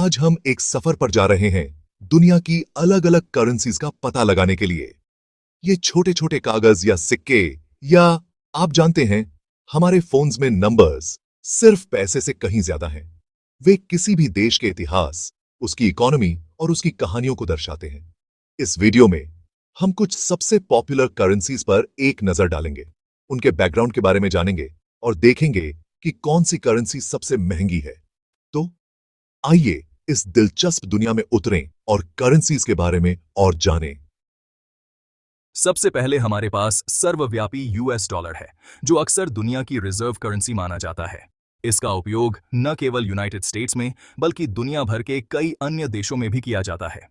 आज हम एक सफर पर जा रहे हैं दुनिया की अलग अलग करेंसीज का पता लगाने के लिए। ये छोटे छोटे कागज या सिक्के या आप जानते हैं हमारे फोन्स में नंबर्स सिर्फ पैसे से कहीं ज्यादा हैं। वे किसी भी देश के इतिहास, उसकी इकोनॉमी और उसकी कहानियों को दर्शाते हैं। इस वीडियो में हम कुछ सबसे पॉपुलर करेंसीज पर एक नजर डालेंगे, उनके बैकग्राउंड के बारे में जानेंगे और देखेंगे कि कौन सी करेंसी सबसे महंगी है। तो आइए इस दिलचस्प दुनिया में उतरें और करेंसीज के बारे में और जानें। सबसे पहले हमारे पास सर्वव्यापी यूएस डॉलर है, जो अक्सर दुनिया की रिजर्व करेंसी माना जाता है। इसका उपयोग न केवल यूनाइटेड स्टेट्स में बल्कि दुनिया भर के कई अन्य देशों में भी किया जाता है।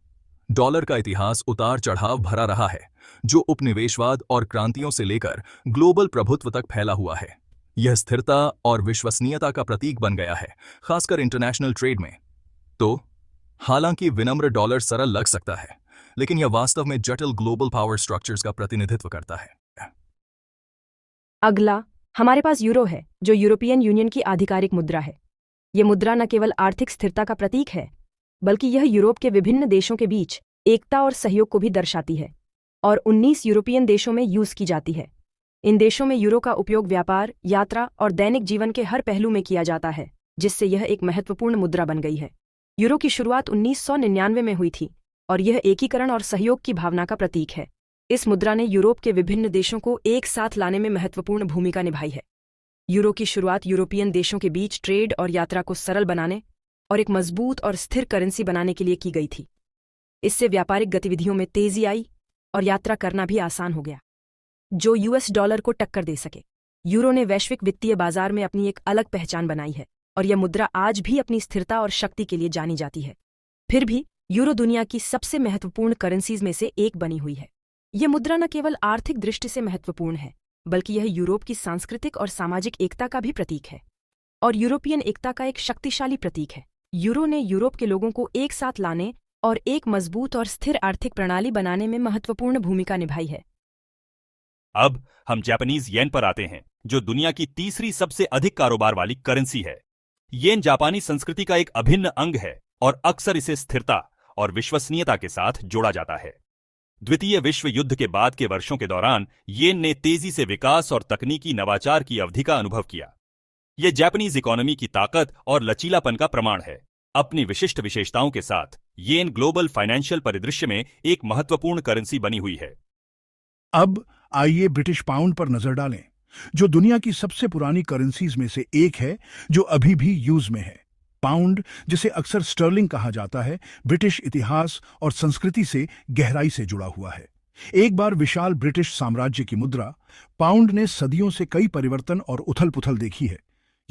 डॉलर का इतिहास उतार चढ़ाव भरा रहा है, जो उपनिवेशवाद और क्रांतियों से लेकर ग्लोबल प्रभुत्व तक फैला हुआ है। यह स्थिरता और विश्वसनीयता का प्रतीक बन गया है, खासकर इंटरनेशनल ट्रेड में। तो हालांकि विनम्र डॉलर सरल लग सकता है, लेकिन यह वास्तव में जटिल ग्लोबल पावर स्ट्रक्चर्स का प्रतिनिधित्व करता है। अगला हमारे पास यूरो है, जो यूरोपियन यूनियन की आधिकारिक मुद्रा है। यह मुद्रा न केवल आर्थिक स्थिरता का प्रतीक है, बल्कि यह यूरोप के विभिन्न देशों के बीच एकता और सहयोग को भी दर्शाती है और 19 यूरोपियन देशों में यूज की जाती है। इन देशों में यूरो का उपयोग व्यापार, यात्रा और दैनिक जीवन के हर पहलू में किया जाता है, जिससे यह एक महत्वपूर्ण मुद्रा बन गई है। यूरो की शुरुआत 1999 में हुई थी और यह एकीकरण और सहयोग की भावना का प्रतीक है। इस मुद्रा ने यूरोप के विभिन्न देशों को एक साथ लाने में महत्वपूर्ण भूमिका निभाई है। यूरो की शुरुआत यूरोपियन देशों के बीच ट्रेड और यात्रा को सरल बनाने और एक मजबूत और स्थिर करेंसी बनाने के लिए की गई थी। इससे व्यापारिक गतिविधियों में तेजी आई और यात्रा करना भी आसान हो गया, जो यूएस डॉलर को टक्कर दे सके। यूरो ने वैश्विक वित्तीय बाजार में अपनी एक अलग पहचान बनाई है और यह मुद्रा आज भी अपनी स्थिरता और शक्ति के लिए जानी जाती है। फिर भी यूरो दुनिया की सबसे महत्वपूर्ण करेंसीज में से एक बनी हुई है। यह मुद्रा न केवल आर्थिक दृष्टि से महत्वपूर्ण है, बल्कि यह यूरोप की सांस्कृतिक और सामाजिक एकता का भी प्रतीक है और यूरोपियन एकता का एक शक्तिशाली प्रतीक है। यूरो ने यूरोप के लोगों को एक साथ लाने और एक मजबूत और स्थिर आर्थिक प्रणाली बनाने में महत्वपूर्ण भूमिका निभाई है। अब हम जापानीज येन पर आते हैं, जो दुनिया की तीसरी सबसे अधिक कारोबार वाली करेंसी है। येन जापानी संस्कृति का एक अभिन्न अंग है और अक्सर इसे स्थिरता और विश्वसनीयता के साथ जोड़ा जाता है। द्वितीय विश्व युद्ध के बाद के वर्षों के दौरान येन ने तेजी से विकास और तकनीकी नवाचार की अवधि का अनुभव किया। यह जापानीज इकोनॉमी की ताकत और लचीलापन का प्रमाण है। अपनी विशिष्ट विशेषताओं के साथ येन ग्लोबल फाइनेंशियल परिदृश्य में एक महत्वपूर्ण करेंसी बनी हुई है। अब आइए ब्रिटिश पाउंड पर नजर डालें, जो दुनिया की सबसे पुरानी करेंसीज में से एक है जो अभी भी यूज में है। पाउंड, जिसे अक्सर स्टर्लिंग कहा जाता है, ब्रिटिश इतिहास और संस्कृति से गहराई से जुड़ा हुआ है। एक बार विशाल ब्रिटिश साम्राज्य की मुद्रा, पाउंड ने सदियों से कई परिवर्तन और उथल-पुथल देखी है।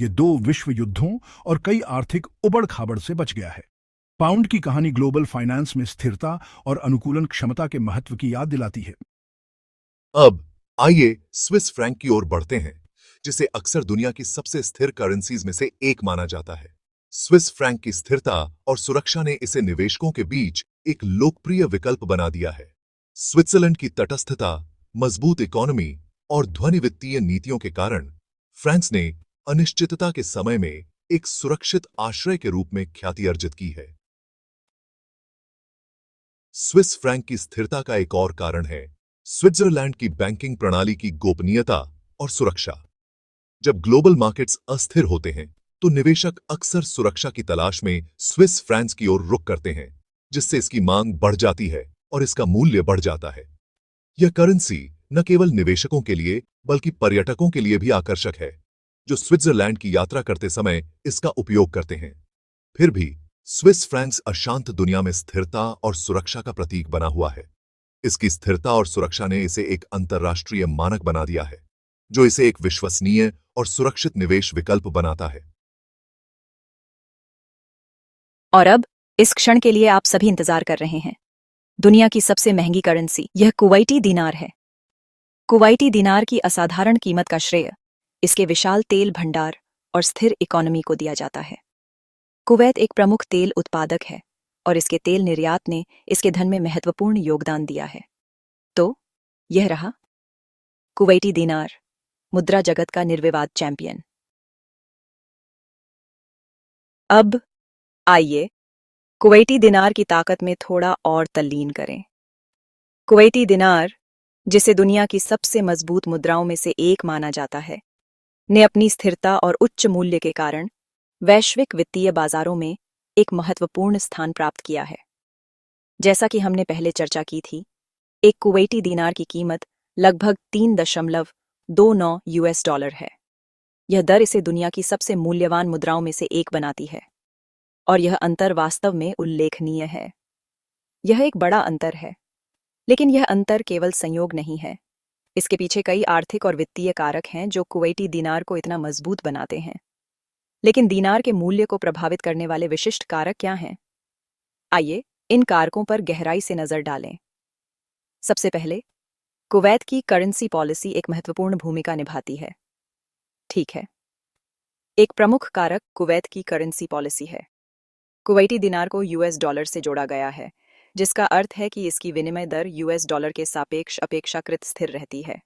ये 2 विश्व युद्धों और कई आर्थिक उबड़-खाबड़ से बच गया है। पाउंड की कहानी ग्लोबल फाइनेंस में स्थिरता और अनुकूलन क्षमता के महत्व की याद दिलाती है। अब आइए स्विस फ्रैंक की ओर बढ़ते हैं, जिसे अक्सर दुनिया की सबसे स्थिर करेंसीज में से एक माना जाता है। स्विस फ्रैंक की स्थिरता और सुरक्षा ने इसे निवेशकों के बीच एक लोकप्रिय विकल्प बना दिया है। स्विट्जरलैंड की तटस्थता, मजबूत इकोनॉमी और ध्वनि वित्तीय नीतियों के कारण फ्रांस ने अनिश्चितता के समय में एक सुरक्षित आश्रय के रूप में ख्याति अर्जित की है। स्विस फ्रैंक की स्थिरता का एक और कारण है स्विट्जरलैंड की बैंकिंग प्रणाली की गोपनीयता और सुरक्षा। जब ग्लोबल मार्केट्स अस्थिर होते हैं, तो निवेशक अक्सर सुरक्षा की तलाश में स्विस फ्रैंक की ओर रुख करते हैं, जिससे इसकी मांग बढ़ जाती है और इसका मूल्य बढ़ जाता है। यह करेंसी न केवल निवेशकों के लिए बल्कि पर्यटकों के लिए भी आकर्षक है, जो स्विट्जरलैंड की यात्रा करते समय इसका उपयोग करते हैं। फिर भी स्विस फ्रैंक्स अशांत दुनिया में स्थिरता और सुरक्षा का प्रतीक बना हुआ है। इसकी स्थिरता और सुरक्षा ने इसे एक अंतर्राष्ट्रीय मानक बना दिया है, जो इसे एक विश्वसनीय और सुरक्षित निवेश विकल्प बनाता है। और अब इस क्षण के लिए आप सभी इंतजार कर रहे हैं। दुनिया की सबसे महंगी करेंसी, यह कुवैती दीनार है। कुवैती दीनार की असाधारण कीमत का श्रेय इसके विशाल तेल भंडार और स्थिर इकोनॉमी को दिया जाता है। कुवैत एक प्रमुख तेल उत्पादक है और इसके तेल निर्यात ने इसके धन में महत्वपूर्ण योगदान दिया है। तो यह रहा कुवैती दीनार, मुद्रा जगत का निर्विवाद चैंपियन। अब आइए कुवैती दिनार की ताकत में थोड़ा और तल्लीन करें। कुवैती दिनार, जिसे दुनिया की सबसे मजबूत मुद्राओं में से एक माना जाता है, ने अपनी स्थिरता और उच्च मूल्य के कारण वैश्विक वित्तीय बाजारों में एक महत्वपूर्ण स्थान प्राप्त किया है। जैसा कि हमने पहले चर्चा की थी, एक कुवैती दिनार की कीमत लगभग 3.29 यूएस डॉलर है। यह दर इसे दुनिया की सबसे मूल्यवान मुद्राओं में से एक बनाती है, और यह अंतर वास्तव में उल्लेखनीय है। यह एक बड़ा अंतर है, लेकिन यह अंतर केवल संयोग नहीं है। इसके पीछे कई आर्थिक और वित्तीय कारक हैं जो कुवैती दिनार को इतना मजबूत बनाते हैं। लेकिन दिनार के मूल्य को प्रभावित करने वाले विशिष्ट कारक क्या हैं? आइए इन कारकों पर गहराई से नजर डालें। सबसे पहले, कुवैत की करेंसी पॉलिसी एक महत्वपूर्ण भूमिका निभाती है। ठीक है, एक प्रमुख कारक कुवैत की करेंसी पॉलिसी है। कुवैती दिनार को यूएस डॉलर से जोड़ा गया है, जिसका अर्थ है कि इसकी विनिमय दर यूएस डॉलर के सापेक्ष अपेक्षाकृत स्थिर रहती है।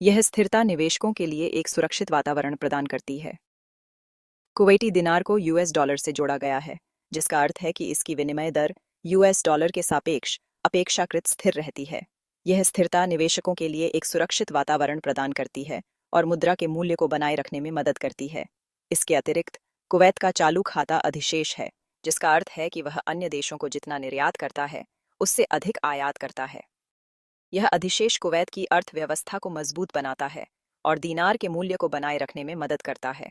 यह स्थिरता निवेशकों के लिए एक सुरक्षित वातावरण प्रदान करती है। कुवैती दिनार को यूएस डॉलर से जोड़ा गया है, जिसका अर्थ है कि इसकी विनिमय दर यूएस डॉलर के सापेक्ष अपेक्षाकृत स्थिर रहती है। यह स्थिरता निवेशकों के लिए एक सुरक्षित वातावरण प्रदान करती है और मुद्रा के मूल्य को बनाए रखने में मदद करती है। इसके अतिरिक्त, कुवैत का चालू खाता अधिशेष है, जिसका अर्थ है कि वह अन्य देशों को जितना निर्यात करता है, उससे अधिक आयात करता है। यह अधिशेष कुवैत की अर्थव्यवस्था को मजबूत बनाता है और दिनार के मूल्य को बनाए रखने में मदद करता है।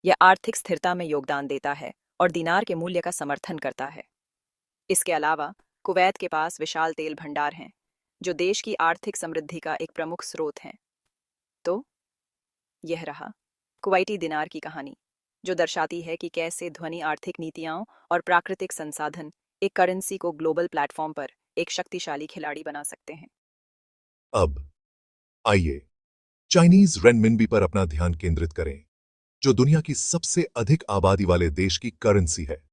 यह आर्थिक स्थिरता में योगदान देता है और दिनार के मूल्य का समर्थन करता है। इसके अलावा, कुवैत के पास विशाल तेल भंडार हैं, जो देश की आर्थिक समृद्धि का एक प्रमुख स्रोत हैं। तो यह रहा कुवैती दिनार की कहानी, जो दर्शाती है कि कैसे ध्वनि आर्थिक नीतियां और प्राकृतिक संसाधन एक करेंसी को ग्लोबल प्लेटफॉर्म पर एक शक्तिशाली खिलाड़ी बना सकते हैं। अब आइए चाइनीज रेनमिनबी पर अपना ध्यान केंद्रित करें, जो दुनिया की सबसे अधिक आबादी वाले देश की करेंसी है।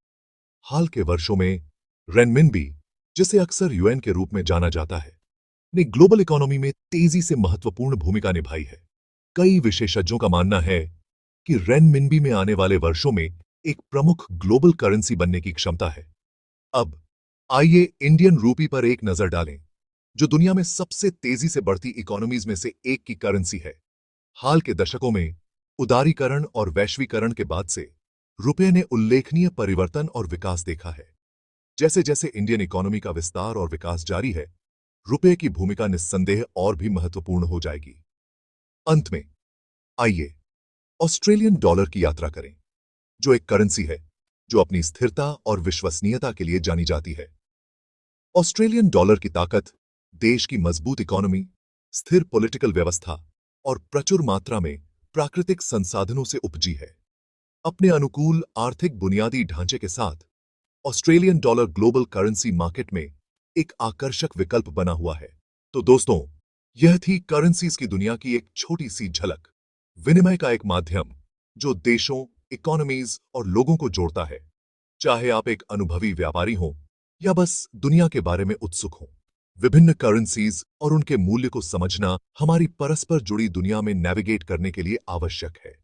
हाल के वर्षों में रेनमिनबी, जिसे अक्सर युएन के रूप में जाना जाता है, ने ग्लोबल इकोनॉमी में तेजी से महत्वपूर्ण भूमिका निभाई है। कई विशेषज्ञों का मानना है कि रेनमिनबी में आने वाले वर्षों में एक प्रमुख ग्लोबल करेंसी बनने की क्षमता है। अब आइए इंडियन रूपी पर एक नजर डालें, जो दुनिया में सबसे तेजी से बढ़ती इकोनॉमीज में से एक की करेंसी है। हाल के दशकों में उदारीकरण और वैश्वीकरण के बाद से रुपये ने उल्लेखनीय परिवर्तन और विकास देखा है। जैसे जैसे इंडियन इकोनॉमी का विस्तार और विकास जारी है, रुपये की भूमिका निस्संदेह और भी महत्वपूर्ण हो जाएगी। अंत में आइए ऑस्ट्रेलियन डॉलर की यात्रा करें, जो एक करेंसी है जो अपनी स्थिरता और विश्वसनीयता के लिए जानी जाती है। ऑस्ट्रेलियन डॉलर की ताकत देश की मजबूत इकोनॉमी, स्थिर पॉलिटिकल व्यवस्था और प्रचुर मात्रा में प्राकृतिक संसाधनों से उपजी है। अपने अनुकूल आर्थिक बुनियादी ढांचे के साथ Australian dollar global currency market में एक आकर्षक विकल्प बना हुआ है। तो दोस्तों, यह थी करेंसीज की दुनिया की एक छोटी सी झलक, विनिमय का एक माध्यम जो देशों, इकोनॉमीज और लोगों को जोड़ता है। चाहे आप एक अनुभवी व्यापारी हों या बस दुनिया के बारे में उत्सुक हों, विभिन्न करेंसीज और उनके मूल्य को समझना हमारी परस्पर जुड़ी दुनिया में नेविगेट करने के लिए आवश्यक है।